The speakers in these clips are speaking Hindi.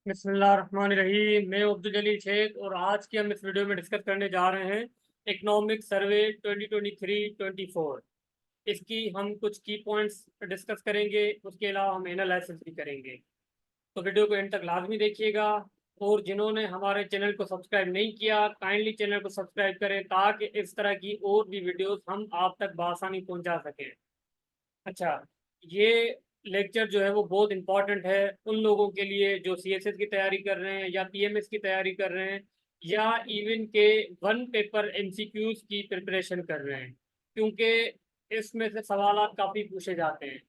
बिस्मिल्लाहिर्रहमानिर्रहीम। मैं अब्दुल जलील शेख और आज की हम इस वीडियो में डिस्कस करने जा रहे हैं इकोनॉमिक सर्वे 2023-24। इसकी हम कुछ की पॉइंट्स डिस्कस करेंगे, उसके अलावा हम एनालिसिस भी करेंगे। तो वीडियो को एंड तक लाजमी देखिएगा। और जिन्होंने हमारे चैनल को सब्सक्राइब नहीं किया, काइंडली चैनल को सब्सक्राइब करें ताकि इस तरह की और भी वीडियोस हम आप तक बआसानी पहुंचा सकें। अच्छा, ये लेक्चर जो है वो बहुत इंपॉर्टेंट है उन लोगों के लिए जो सीएसएस की तैयारी कर रहे हैं या पीएमएस की तैयारी कर रहे हैं या इवन के वन पेपर एमसीक्यूज की प्रिपरेशन कर रहे हैं, क्योंकि इसमें से सवाल काफ़ी पूछे जाते हैं।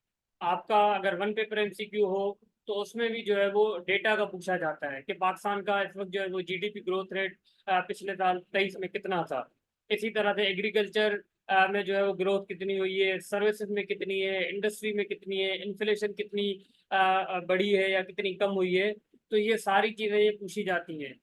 आपका अगर वन पेपर एमसीक्यू हो तो उसमें भी जो है वो डेटा का पूछा जाता है कि पाकिस्तान का इस वक्त जो है वो जीडीपी ग्रोथ रेट पिछले साल 23 में कितना था। इसी तरह से एग्रीकल्चर में जो है वो ग्रोथ कितनी हुई है, सर्विसेज में कितनी है, इंडस्ट्री में कितनी है, इन्फ्लेशन कितनी बढ़ी है या कितनी कम हुई है। तो ये सारी चीज़ें ये पूछी जाती हैं।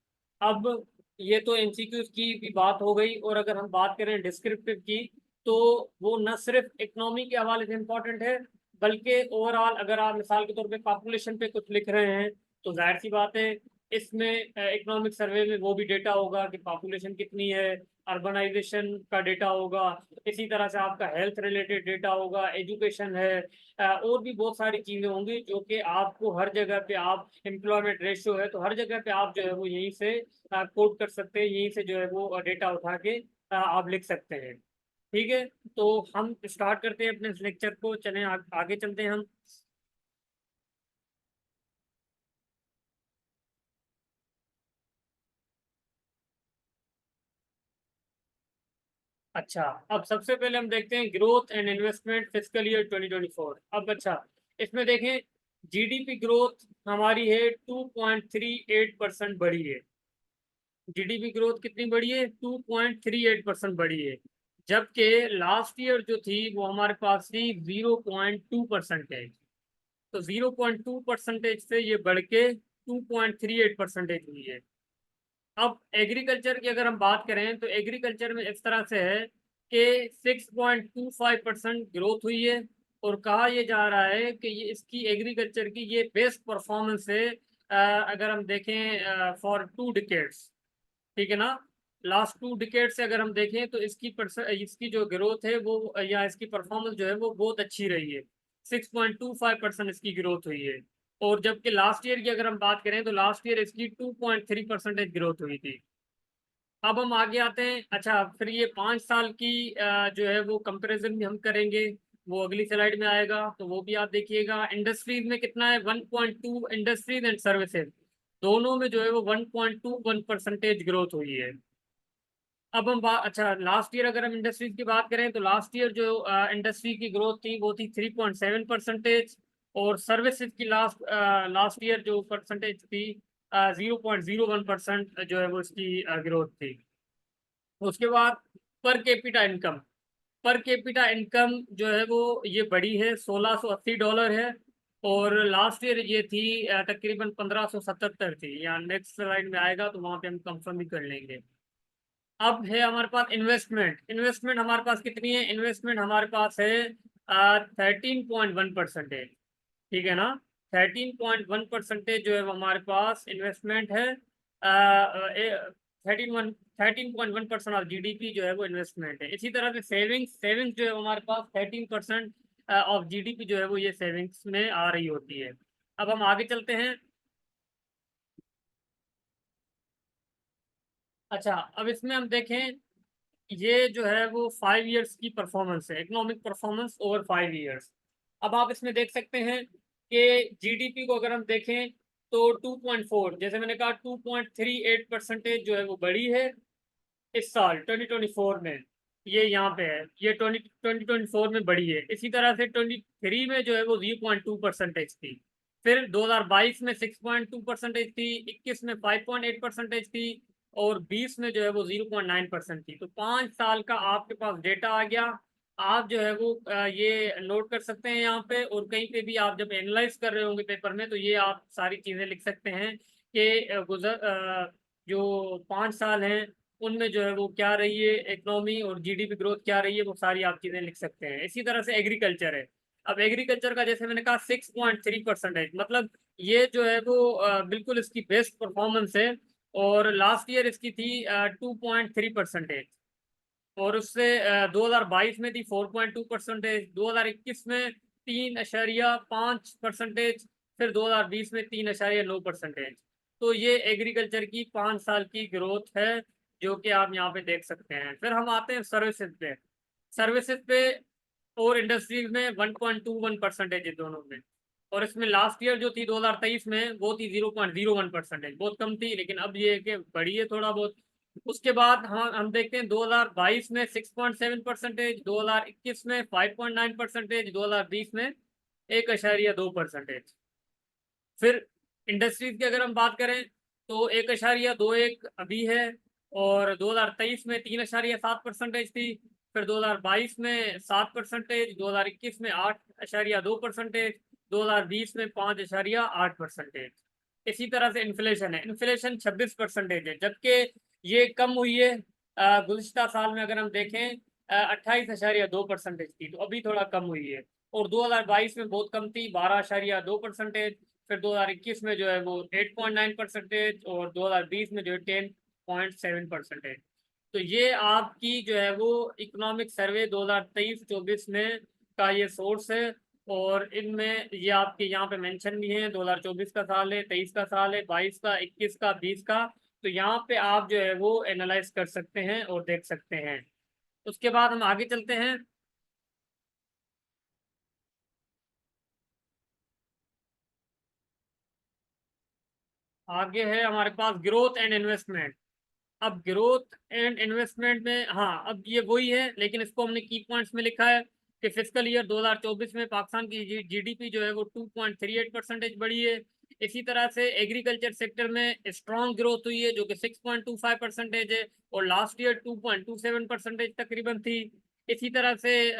अब ये तो एमसीक्यूज की भी बात हो गई, और अगर हम बात करें डिस्क्रिप्टिव की तो वो न सिर्फ इकोनॉमी के हवाले से इम्पोर्टेंट है, बल्कि ओवरऑल अगर आप मिसाल के तौर पे पॉपुलेशन पे कुछ लिख रहे हैं तो जाहिर सी बात है इसमें इकोनॉमिक सर्वे में वो भी डेटा होगा कि पॉपुलेशन कितनी है, अर्बनाइजेशन का डेटा होगा, इसी तरह से आपका हेल्थ रिलेटेड डेटा होगा, एजुकेशन है, और भी बहुत सारी चीज़ें होंगी जो कि आपको हर जगह पे आप एम्प्लॉयमेंट रेशियो है तो हर जगह पे आप जो है वो यहीं से कोट कर सकते हैं, यहीं से जो है वो डेटा उठा के आप लिख सकते हैं। ठीक है, तो हम स्टार्ट करते हैं अपने लेक्चर को। चलें आगे चलते हैं हम। अच्छा, अब सबसे पहले हम देखते हैं growth and investment fiscal year 2024। अब अच्छा, इसमें देखें जीडीपी ग्रोथ हमारी है 2.38% बढ़ी है। जीडीपी ग्रोथ कितनी बढ़ी है? 2.38% बढ़ी है। जबकि लास्ट ईयर जो थी वो हमारे पास थी 0.2%। तो 0.2% से ये बढ़ के 2.38% हुई है। अब एग्रीकल्चर की अगर हम बात करें तो एग्रीकल्चर में इस तरह से है कि 6.25% ग्रोथ हुई है, और कहा यह जा रहा है कि ये इसकी एग्रीकल्चर की ये बेस्ट परफॉर्मेंस है अगर हम देखें फॉर 2 डिकेड्स। ठीक है ना? लास्ट 2 डिकेड से अगर हम देखें तो इसकी जो ग्रोथ है वो या इसकी परफॉर्मेंस जो है वो बहुत अच्छी रही है। 6.25% इसकी ग्रोथ हुई है। और जबकि लास्ट ईयर की अगर हम बात करें तो लास्ट ईयर इसकी 2.3% ग्रोथ हुई थी। अब हम आगे आते हैं। अच्छा, फिर ये 5 साल की जो है वो कंपैरिजन भी हम करेंगे, वो अगली स्लाइड में आएगा तो वो भी आप देखिएगा। इंडस्ट्रीज में कितना है? 1.2। इंडस्ट्रीज एंड सर्विसेज दोनों में जो है वो 1.21% ग्रोथ हुई है। अब हम बात, अच्छा लास्ट ईयर अगर हम इंडस्ट्रीज की बात करें तो लास्ट ईयर जो इंडस्ट्री की ग्रोथ थी वो थी 3.7%। और सर्विसेज की लास्ट ईयर जो परसेंटेज थी 0.01% जो है वो इसकी ग्रोथ थी। उसके बाद पर कैपिटा इनकम जो है वो ये बढ़ी है, $1680 है। और लास्ट ईयर ये थी तकरीबन 1577 थी। यहाँ नेक्स्ट स्लाइड में आएगा तो वहां पे हम कंफर्म भी कर लेंगे। अब है हमारे पास इन्वेस्टमेंट। इन्वेस्टमेंट हमारे पास कितनी है? इन्वेस्टमेंट हमारे पास है 13.1% है। ठीक है ना? 13.1% जो है वो हमारे पास इन्वेस्टमेंट है। 13.1% ऑफ जीडीपी जो है वो इन्वेस्टमेंट है। इसी तरह से सेविंग्स सेविंग्स जो है वो हमारे पास 13% ऑफ जीडीपी जो है वो ये सेविंग्स में आ रही होती है। अब हम आगे चलते हैं। अच्छा, अब इसमें हम देखें, ये जो है वो 5 ईयर्स की परफॉर्मेंस है, इकोनॉमिक परफॉर्मेंस ओवर 5 ईयर्स। अब आप इसमें देख सकते हैं कि जीडीपी को अगर हम देखें तो 2.4, जैसे मैंने कहा 2.38% जो है वो बढ़ी है इस साल 2024 में। ये यहाँ पे है, ये 2024 में बढ़ी है। इसी तरह से 23 में जो है वो 0.2% थी। फिर 2022 में 6.2% थी, 21 में 5.8% थी, और 20 में जो है वो 0.9% थी। तो 5 साल का आपके पास डेटा आ गया। आप जो है वो ये नोट कर सकते हैं यहाँ पे, और कहीं पे भी आप जब एनालाइज कर रहे होंगे पेपर में तो ये आप सारी चीज़ें लिख सकते हैं कि जो 5 साल हैं उनमें जो है वो क्या रही है इकोनॉमी और जीडीपी ग्रोथ क्या रही है, वो सारी आप चीजें लिख सकते हैं। इसी तरह से एग्रीकल्चर है। अब एग्रीकल्चर का जैसे मैंने कहा 6.3% है, मतलब ये जो है वो बिल्कुल इसकी बेस्ट परफॉर्मेंस है। और लास्ट ईयर इसकी थी 2.3%। और उससे 2022 में थी 4.2%, 2021 में 3.5%, फिर 2020 में 3.9%। तो ये एग्रीकल्चर की 5 साल की ग्रोथ है, जो कि आप यहाँ पे देख सकते हैं। फिर हम आते हैं सर्विसेज पे। सर्विसेज पे और इंडस्ट्रीज में 1.21% है दोनों में। और इसमें लास्ट ईयर जो थी 2023 में वो थी 0.01%, बहुत कम थी, लेकिन अब ये है कि बढ़ी है थोड़ा बहुत। उसके बाद हम देखते हैं 2022 में 6.7%, 2021 में 5.9%, 2020 में 1.2%। फिर इंडस्ट्रीज की अगर हम बात करें तो 1.21 अभी है। और 2023 में 3.7% थी। फिर 2022 में 7%, 2021 में 8.2%, 2020 में 5.8%। इसी तरह से इन्फ्लेशन है, इन्फ्लेशन 26% है, जबकि ये कम हुई है। गुज़िश्ता साल में अगर हम देखें 28.2% थी, तो अभी थोड़ा कम हुई है। और 2022 में बहुत कम थी, 12.2%। फिर 2021 में जो है वो 8.9%, और 2020 में जो है 10.7%। तो ये आपकी जो है वो इकोनॉमिक सर्वे 2023-24 में का ये सोर्स है। और इनमें ये आपके यहाँ पे मेंशन भी है, 2024 का साल है, 23 का साल है, 22 का, 21 का, 20 का। तो यहाँ पे आप जो है वो एनालाइज कर सकते हैं और देख सकते हैं। उसके बाद हम आगे चलते हैं। आगे है हमारे पास ग्रोथ एंड इन्वेस्टमेंट। अब ग्रोथ एंड इन्वेस्टमेंट में, हाँ, अब ये वही है, लेकिन इसको हमने की पॉइंट्स में लिखा है कि फिजिकल ईयर 2024 में पाकिस्तान की जीडीपी जो है वो 2.38% बढ़ी है। इसी तरह से एग्रीकल्चर सेक्टर में स्ट्रॉन्ग ग्रोथ हुई है, जो कि 6.25% है। और लास्ट ईयर 2.27% तकरीबन थी। इसी तरह से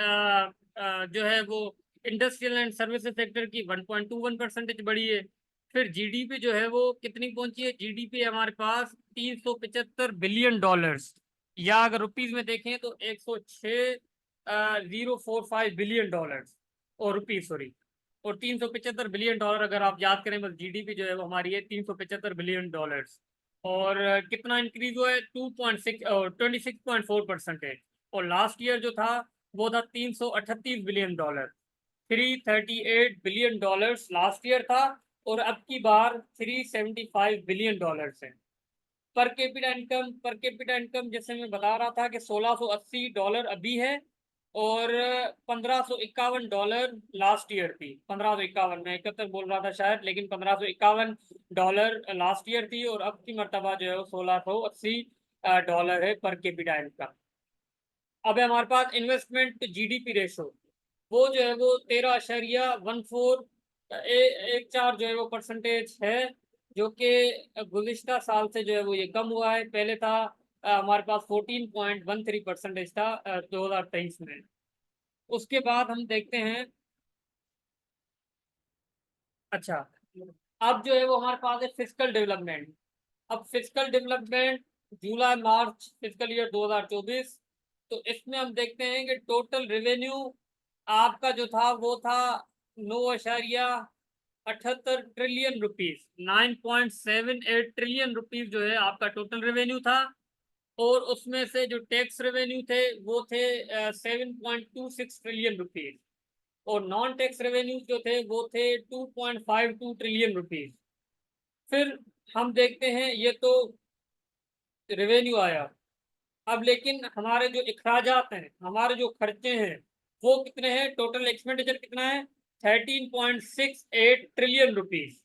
जो है वो इंडस्ट्रियल एंड सर्विसेज सेक्टर की 1.21% बढ़ी है। फिर जीडीपी जो है वो कितनी पहुंची है, जीडीपी हमारे पास 375 बिलियन डॉलर्स, या अगर रुपीज में देखें तो 106,045 बिलियन डॉलर्स, और रुपीज सॉरी। और 375 बिलियन डॉलर अगर आप याद करें, बस जीडीपी जो है वो हमारी है 375 बिलियन डॉलर्स। और कितना इंक्रीज हुआ है, 2.6 और 26.4% है। और लास्ट ईयर जो था वो था 338 billion dollar, 338 billion dollars last year था। और अब की बार 375 बिलियन डॉलर्स है। पर कैपिटा इनकम जैसे मैं बता रहा था कि $1680 अभी है। और $1551 लास्ट ईयर थी। 1551, मैं 71 बोल रहा था शायद, लेकिन $1551 लास्ट ईयर थी। और अब की मर्तबा जो है वो $1680 है पर कैपिटा इनकम। अब है हमारे पास इन्वेस्टमेंट टू जीडीपी रेशो। वो जो है वो 13.14 एक चार जो है वो परसेंटेज है, जो कि गुज़िश्ता साल से जो है वो ये कम हुआ है। पहले था हमारे पास 14.13% था 2023 में। उसके बाद हम देखते हैं। अच्छा, अब जो है वो हमारे पास है फिजिकल डेवलपमेंट। अब फिजिकल डेवलपमेंट जुलाई मार्च फिजिकल ईयर 2024। तो इसमें हम देखते हैं कि टोटल रेवेन्यू आपका जो था वो था 9.78 ट्रिलियन रुपीज, 9.78 ट्रिलियन रुपीज जो है आपका टोटल रेवेन्यू था। और उसमें से जो टैक्स रेवेन्यू थे वो थे 7.26 ट्रिलियन रुपीज। और नॉन टैक्स रेवेन्यूज जो थे वो थे 2.52 ट्रिलियन रुपीज। फिर हम देखते हैं, ये तो रेवेन्यू आया। अब लेकिन हमारे जो अखराजात हैं, हमारे जो खर्चे हैं, वो कितने हैं, टोटल एक्सपेंडिचर कितना है, 13.68 ट्रिलियन रुपीज।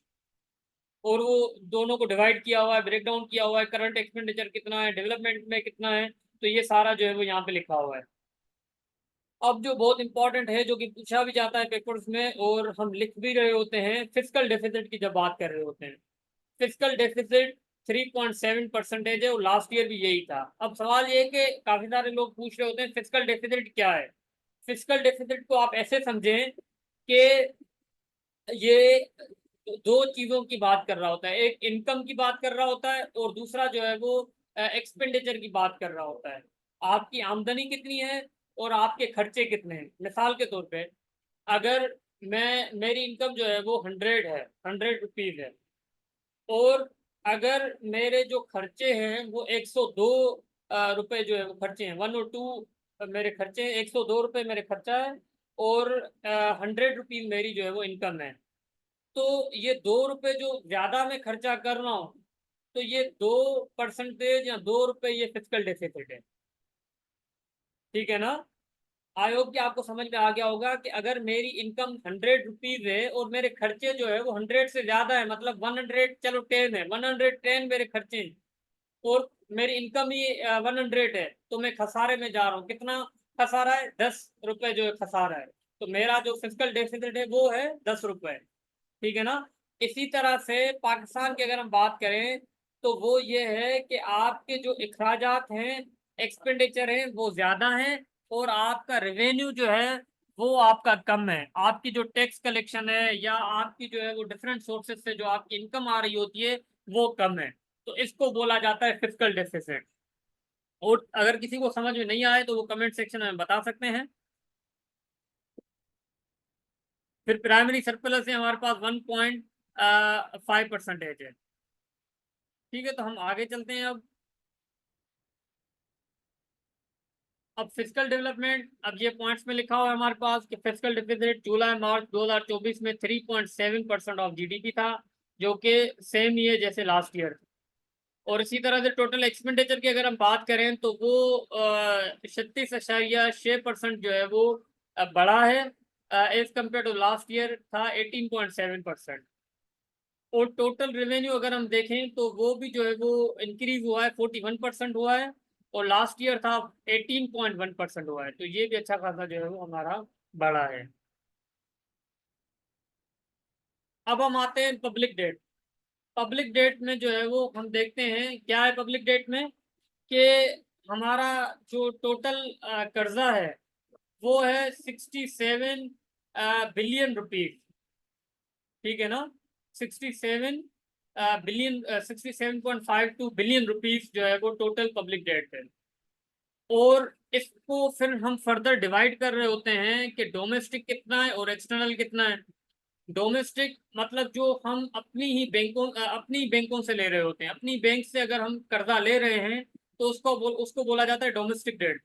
और वो दोनों को डिवाइड किया हुआ है, ब्रेक डाउन किया हुआ है, करंट एक्सपेंडिचर कितना है, डेवलपमेंट में कितना है। तो ये सारा जो है वो यहाँ पे लिखा हुआ है। अब जो बहुत इंपॉर्टेंट है, जो कि पूछा भी जाता है पेपर्स में और हम लिख भी रहे होते हैं, फिजिकल डेफिसिट की जब बात कर रहे होते हैं। फिजिकल डेफिसिट 3.7% है, और लास्ट ईयर भी यही था। अब सवाल ये है कि काफी सारे लोग पूछ रहे होते हैं फिजिकल डेफिसिट क्या है। फिजिकल डेफिसिट को आप ऐसे समझें कि ये दो चीजों की बात कर रहा होता है, एक इनकम की बात कर रहा होता है, और दूसरा जो है वो एक्सपेंडिचर की बात कर रहा होता है। आपकी आमदनी कितनी है और आपके खर्चे कितने हैं। मिसाल के तौर पे, अगर मेरी इनकम जो है वो 100 है और अगर मेरे जो खर्चे हैं वो 102 रुपए जो है वो खर्चे हैं, 102 मेरे खर्चे हैं, 102 रुपये मेरे खर्चा है और 100 रुपीज मेरी जो है वो इनकम है। तो ये 2 रुपए जो ज्यादा मैं खर्चा कर रहा हूँ, तो ये 2% या 2 रुपए ये फिजिकल डेफिसिट है। ठीक है ना? आई होप कि आपको समझ में आ गया होगा कि अगर मेरी इनकम 100 रुपीज है और मेरे खर्चे जो है वो 100 से ज्यादा है, मतलब 100, चलो 10 है, 110 मेरे खर्चे हैं और मेरी इनकम ही 100 है, तो मैं खसारे में जा रहा हूँ। कितना खसारा है? 10 रुपए जो है खसारा है। तो मेरा जो फिजिकल डेफिसिट है वो है 10 रुपए। ठीक है ना? इसी तरह से पाकिस्तान की अगर हम बात करें तो वो ये है कि आपके जो अखराजात हैं, एक्सपेंडिचर हैं, वो ज्यादा हैं और आपका रेवेन्यू जो है वो आपका कम है। आपकी जो टैक्स कलेक्शन है या आपकी जो है वो डिफरेंट सोर्सेज से जो आपकी इनकम आ रही होती है वो कम है। तो इसको बोला जाता है फिजिकल डेफिसिट। और अगर किसी को समझ में नहीं आए तो वो कमेंट सेक्शन में बता सकते हैं। फिर प्राइमरी सरप्लस है हमारे पास 1.5% है। ठीक है, तो हम आगे चलते हैं। अब फिजिकल डेवलपमेंट, अब ये पॉइंट्स में लिखा हुआ है हमारे पास कि फिजिकल डेफिसिट जुलाई मार्च 2024 में 3.7% ऑफ जीडीपी था, जो कि सेम ही है जैसे लास्ट ईयर। और इसी तरह से टोटल एक्सपेंडिचर की अगर हम बात करें तो वो 36.6% जो है वो बढ़ा है as compare to last year था 18.7%। और टोटल रेवेन्यू अगर हम देखें तो वो भी जो है वो इंक्रीज हुआ है, 41% हुआ है और लास्ट ईयर था 18.1% हुआ है। तो ये भी अच्छा खासा जो है वो हमारा बढ़ा है। अब हम आते हैं पब्लिक डेट। पब्लिक डेट में जो है वो हम देखते हैं क्या है पब्लिक डेट में, कि हमारा जो टोटल कर्जा है वो है 67 बिलियन रुपीज। ठीक है ना? 67 बिलियन 67.52 बिलियन रुपीज जो है वो टोटल पब्लिक डेट है। और इसको फिर हम फर्दर डिवाइड कर रहे होते हैं कि डोमेस्टिक कितना है और एक्सटर्नल कितना है। डोमेस्टिक मतलब जो हम अपनी बैंकों से ले रहे होते हैं, अपनी बैंक से अगर हम कर्जा ले रहे हैं तो उसको बोला जाता है डोमेस्टिक डेट।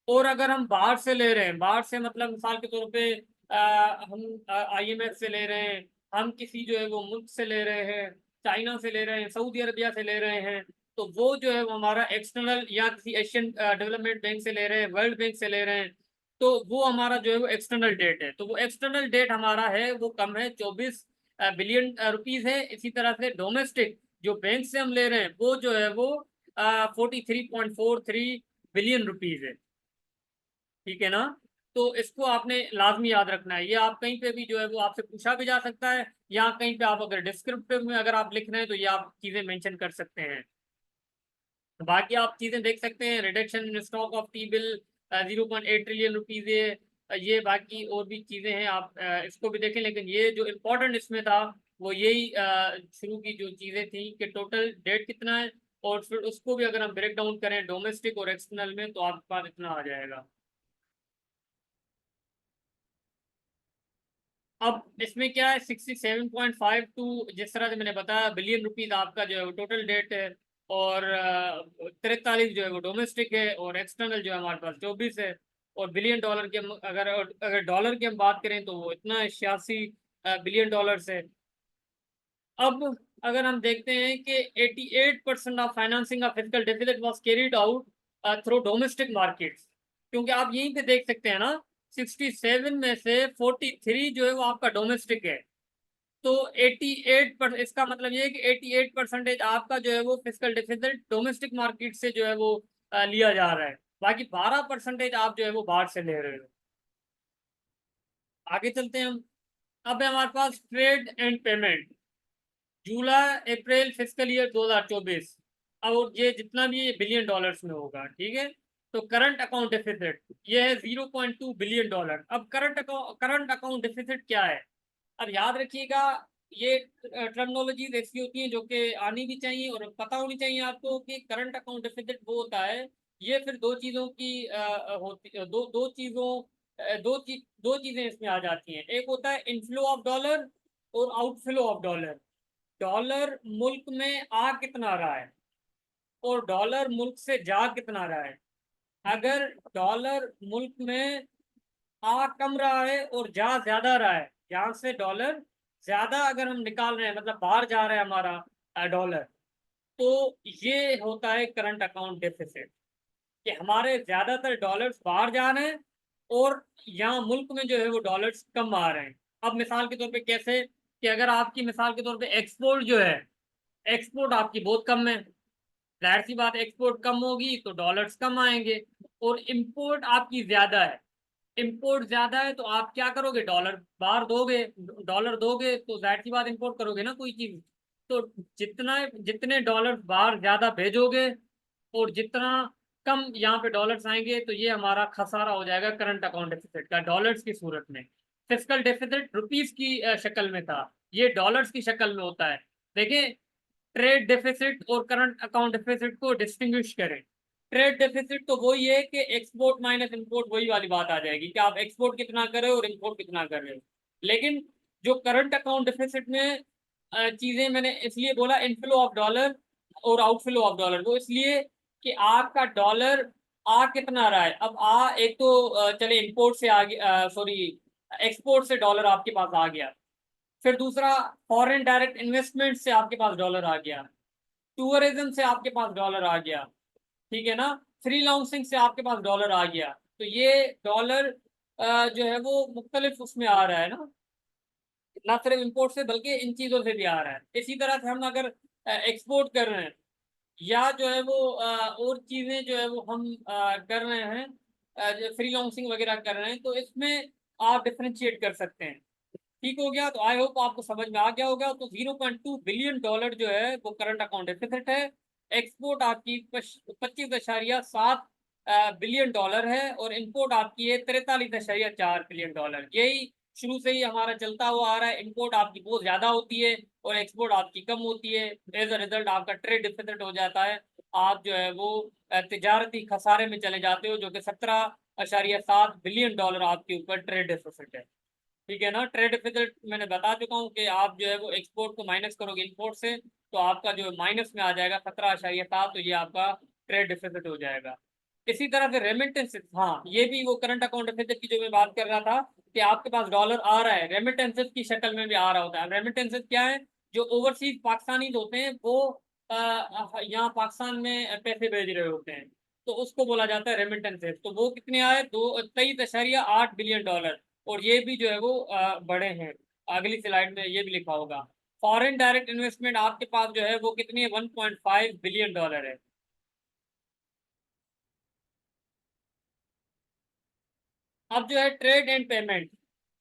और अगर हम बाहर से ले रहे हैं, बाहर से मतलब मिसाल के तौर पे हम आईएमएफ से ले रहे हैं, हम किसी जो है वो मुल्क से ले रहे हैं, चाइना से ले रहे हैं, सऊदी अरबिया से ले रहे हैं, तो वो जो है वो हमारा एक्सटर्नल, या किसी एशियन डेवलपमेंट बैंक से ले रहे हैं, वर्ल्ड बैंक से ले रहे हैं, तो वो हमारा जो है वो एक्सटर्नल डेट है। तो वो एक्सटर्नल डेट हमारा है वो कम है, 24 बिलियन रुपीज है। इसी तरह से डोमेस्टिक जो बैंक से हम ले रहे हैं वो जो है वो 43.43 बिलियन रुपीज है। ठीक है ना? तो इसको आपने लाजमी याद रखना है। ये आप कहीं पे भी जो है वो आपसे पूछा भी जा सकता है, या कहीं पे आप अगर डिस्क्रिप्टिव में अगर आप लिख रहे हैं तो ये आप चीजें मेंशन कर सकते हैं। बाकी आप चीजें देख सकते हैं, reduction in stock of T bill 0.8 trillion rupees ये बाकी और भी चीजें हैं, आप इसको भी देखें। लेकिन ये जो इम्पोर्टेंट इसमें था वो यही शुरू की जो चीजें थी कि टोटल डेट कितना है, और फिर उसको भी अगर हम ब्रेक डाउन करें डोमेस्टिक और एक्सटर्नल में तो आपके पास इतना आ जाएगा। अब इसमें क्या है, 67.52 जिस तरह से मैंने बताया बिलियन रुपीज आपका जो है वो टोटल डेट है, और 43 जो है वो डोमेस्टिक है, और एक्सटर्नल जो है हमारे पास 24 है। और बिलियन डॉलर की अगर अगर डॉलर की हम बात करें तो वो इतना है, 86 बिलियन डॉलर है। अब अगर हम देखते हैं कि 88% of financing of physical deficit was carried out through domestic markets. क्योंकि आप यहीं पे देख सकते हैं ना, 67 में से 43 जो है वो आपका डोमेस्टिक है। तो 88 इसका मतलब ये है कि 88% आपका जो है वो फिजिकल डेफिसिट डोमेस्टिक मार्केट से जो है वो लिया जा रहा है। बाकी 12% आप जो है वो बाहर से ले रहे हो। आगे चलते हैं हम। अब है हमारे पास trade and payment, July April physical year 2024। और ये जितना भी ये बिलियन डॉलर्स में होगा। ठीक है? तो करंट अकाउंट डेफिसिट ये है 0.2 बिलियन डॉलर। अब करंट अकाउंट डेफिसिट क्या है? अब याद रखिएगा, ये टर्मिनोलॉजीज ऐसी होती हैं जो कि आनी भी चाहिए और पता होनी चाहिए आपको कि करंट अकाउंट डेफिसिट वो होता है, ये फिर दो चीजों की होती दो दो चीजों दो चीजें इसमें आ जाती हैं। एक होता है इनफ्लो ऑफ डॉलर और आउटफ्लो ऑफ डॉलर। डॉलर मुल्क में आ कितना रहा है और डॉलर मुल्क से जा कितना रहा है। अगर डॉलर मुल्क में आ कम रहा है और जा ज्यादा रहा है, यहाँ से डॉलर ज्यादा अगर हम निकाल रहे हैं, मतलब बाहर जा रहा है हमारा डॉलर, तो ये होता है करंट अकाउंट डेफिसिट, कि हमारे ज्यादातर डॉलर्स बाहर जा रहे हैं और यहाँ मुल्क में जो है वो डॉलर्स कम आ रहे हैं। अब मिसाल के तौर पे कैसे, कि अगर आपकी मिसाल के तौर पे एक्सपोर्ट जो है, एक्सपोर्ट आपकी बहुत कम है, जाहिर सी बात एक्सपोर्ट कम होगी तो डॉलर्स कम आएंगे। और इंपोर्ट आपकी ज्यादा है, इंपोर्ट ज्यादा है तो आप क्या करोगे, डॉलर बाहर दोगे, डॉलर दोगे तो जाहिर सी बात इंपोर्ट करोगे ना कोई चीज। तो जितना जितने डॉलर बाहर ज्यादा भेजोगे और जितना कम यहाँ पे डॉलर्स आएंगे, तो ये हमारा खसारा हो जाएगा करंट अकाउंट डेफिसिट का डॉलर्स की सूरत में। फिस्कल डेफिसिट रुपीस की शक्ल में था, ये डॉलर्स की शक्ल में होता है। देखिए, ट्रेड डेफिसिट और करंट अकाउंट डेफिसिट को डिस्टिंग्विश करें। ट्रेड डेफिसिट तो वही है कि एक्सपोर्ट माइनस इंपोर्ट, वही वाली बात आ जाएगी कि आप एक्सपोर्ट कितना कर रहे हो और इंपोर्ट कितना कर रहे हो। लेकिन जो करंट अकाउंट डेफिसिट में चीजें मैंने इसलिए बोला इनफ्लो ऑफ डॉलर और आउटफ्लो ऑफ डॉलर, वो इसलिए कि आपका डॉलर आ कितना रहा है। अब आ एक तो चले इंपोर्ट से आ गया, सॉरी एक्सपोर्ट से डॉलर आपके पास आ गया। फिर दूसरा, फॉरेन डायरेक्ट इन्वेस्टमेंट से आपके पास डॉलर आ गया, टूरिज्म से आपके पास डॉलर आ गया, ठीक है ना, फ्रीलांसिंग से आपके पास डॉलर आ गया। तो ये डॉलर जो है वो मुख्तलिफ उसमें आ रहा है ना सिर्फ इंपोर्ट से बल्कि इन चीजों से भी आ रहा है। इसी तरह से हम अगर एक्सपोर्ट कर रहे हैं या जो है वो और चीजें जो है वो हम कर रहे हैं, फ्रीलांसिंग वगैरह कर रहे हैं, तो इसमें आप डिफरेंशिएट कर सकते हैं। ठीक हो गया, तो आई होप आपको समझ में आ गया होगा। तो 0.2 बिलियन डॉलर जो है वो करंट अकाउंट डेफिसिट है। एक्सपोर्ट आपकी 25.7 बिलियन डॉलर है और इंपोर्ट आपकी है 43.4 बिलियन डॉलर। यही शुरू से ही हमारा चलता हुआ आ रहा है, इंपोर्ट आपकी बहुत ज्यादा होती है और एक्सपोर्ट आपकी कम होती है। एज अ रिजल्ट आपका ट्रेड डिफिसिट हो जाता है, आप जो है वो तिजारती खसारे में चले जाते हो, जो कि 17.7 बिलियन डॉलर आपके ऊपर ट्रेड डिफिसिट है। ठीक है ना। ट्रेड डेफिसिट मैंने बता चुका हूँ कि आप जो है वो एक्सपोर्ट को माइनस करोगे इंपोर्ट से, तो आपका जो माइनस में आ जाएगा 17.7, तो ये आपका ट्रेड डेफिसिट हो जाएगा। इसी तरह से रेमिटेंसेस, हाँ ये भी वो करंट अकाउंट डेफिसिट की जो मैं बात कर रहा था, कि आपके पास डॉलर आ रहा है, रेमिटेंसेस की शक्ल में भी आ रहा होता है। रेमिटेंसेस क्या है, जो ओवरसीज पाकिस्तानी होते हैं वो यहाँ पाकिस्तान में पैसे भेज रहे होते हैं, तो उसको बोला जाता है रेमिटेंसेस। तो वो कितने आए, 23.8 बिलियन डॉलर। और ये भी जो है वो बड़े हैं, अगली स्लाइड में ये भी लिखा होगा। फॉरेन डायरेक्ट इन्वेस्टमेंट आपके पास जो है वो कितनी है, 1.5 बिलियन डॉलर है। अब जो है trade and payment,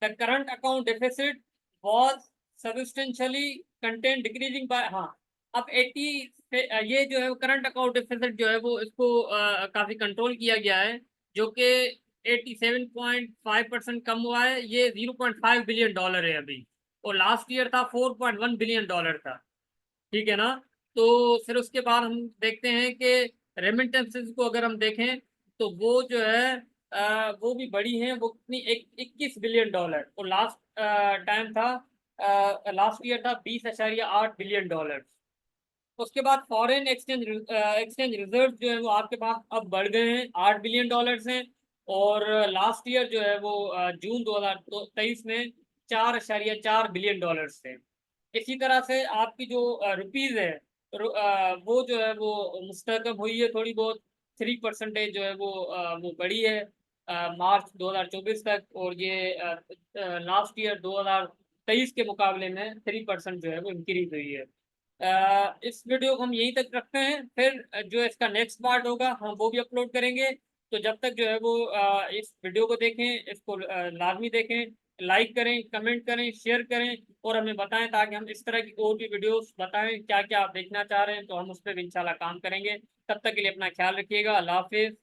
the current account deficit was substantially content decreasing by, हाँ अब 80 से ये जो है करंट अकाउंट डेफिसिट जो है वो इसको काफी कंट्रोल किया गया है, जो कि 87.5% कम हुआ है। ये 0.5 बिलियन डॉलर है अभी, और लास्ट ईयर था 4.1 बिलियन डॉलर था। ठीक है ना। तो फिर उसके बाद हम देखते हैं कि रेमिटेंसेस को अगर हम देखें, तो वो जो है वो भी बड़ी हैं, वो कितनी, 21 बिलियन डॉलर, और लास्ट टाइम था, लास्ट ईयर था 20.8 बिलियन डॉलर। उसके बाद फॉरेन एक्सचेंज रिजर्व जो है वो आपके पास अब बढ़ गए हैं, 8 बिलियन डॉलर हैं। और लास्ट ईयर जो है वो जून 2023 में 4.4 बिलियन डॉलर थे। इसी तरह से आपकी जो रुपीज है, वो जो है वो मुस्तकम हुई है थोड़ी बहुत, 3% जो है वो बढ़ी है मार्च 2024 तक। और ये लास्ट ईयर 2023 के मुकाबले में 3% जो है वो इंक्रीज हुई है। इस वीडियो को हम यहीं तक रखते हैं, फिर जो इसका नेक्स्ट पार्ट होगा हम वो भी अपलोड करेंगे। तो जब तक जो है वो इस वीडियो को देखें, इसको लाजमी देखें, लाइक करें, कमेंट करें, शेयर करें और हमें बताएं, ताकि हम इस तरह की और भी वीडियोस बताएं क्या क्या आप देखना चाह रहे हैं, तो हम उस पर भी इंशाल्लाह काम करेंगे। तब तक के लिए अपना ख्याल रखिएगा। अल्लाह हाफिज।